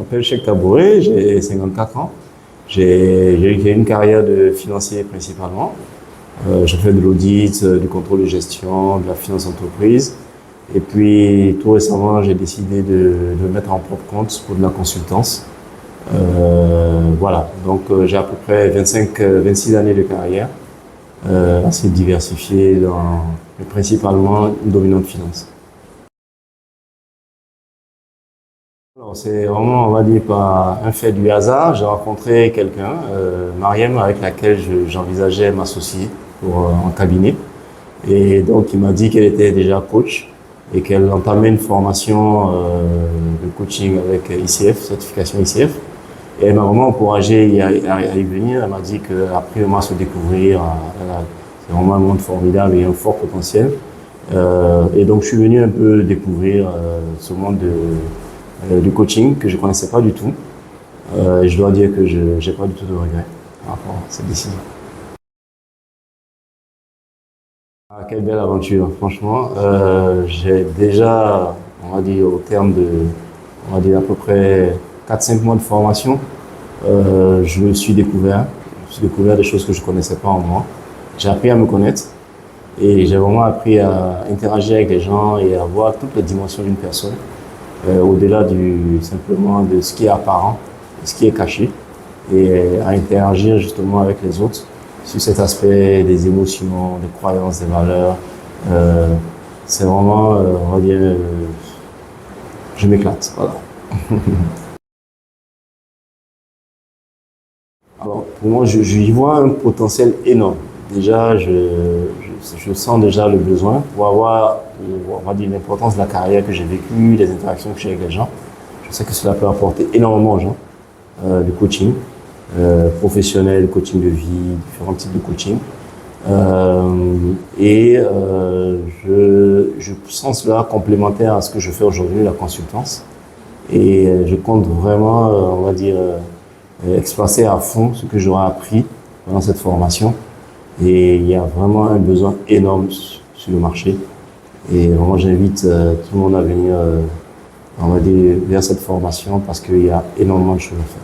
m'appelle Cheikh Tabouré, j'ai 54 ans. J'ai une carrière de financier principalement. J'ai fait de l'audit, du contrôle de gestion, de la finance d'entreprise. Et puis tout récemment, j'ai décidé de mettre en propre compte pour de la consultance. Voilà, donc j'ai à peu près 26 années de carrière, assez diversifiée, mais principalement une dominante finance. Alors, c'est vraiment, on va dire, par un fait du hasard, j'ai rencontré quelqu'un, Mariem, avec laquelle j'envisageais m'associer en cabinet. Et donc, il m'a dit qu'elle était déjà coach et qu'elle entamait une formation de coaching avec ICF, certification ICF. Et elle m'a vraiment encouragé à y venir. Elle m'a dit qu'elle a appris vraiment à se découvrir. C'est vraiment un monde formidable et un fort potentiel. Et donc, je suis venu un peu découvrir ce monde du coaching que je connaissais pas du tout. Et je dois dire que je n'ai pas du tout de regrets par rapport à cette décision. Ah, quelle belle aventure, franchement. J'ai déjà, on va dire, au terme de, on va dire, à peu près 4-5 mois de formation, je me suis découvert. Je me suis découvert des choses que je connaissais pas en moi. J'ai appris à me connaître et j'ai vraiment appris à interagir avec les gens et à voir toutes les dimensions d'une personne, au-delà simplement de ce qui est apparent, de ce qui est caché, et à interagir justement avec les autres sur cet aspect des émotions, des croyances, des valeurs. C'est vraiment, on va dire, je m'éclate, voilà. Alors, pour moi, je y vois un potentiel énorme. Déjà, je sens déjà le besoin pour avoir, on va dire, l'importance de la carrière que j'ai vécue, les interactions que j'ai avec les gens. Je sais que cela peut apporter énormément aux gens, du coaching professionnel, coaching de vie, différents types de coaching. Je sens cela complémentaire à ce que je fais aujourd'hui, la consultance. Et je compte vraiment, on va dire, exploiter à fond ce que j'aurai appris pendant cette formation. Et il y a vraiment un besoin énorme sur le marché. Et vraiment, j'invite tout le monde à venir, on va dire, vers cette formation parce qu'il y a énormément de choses à faire.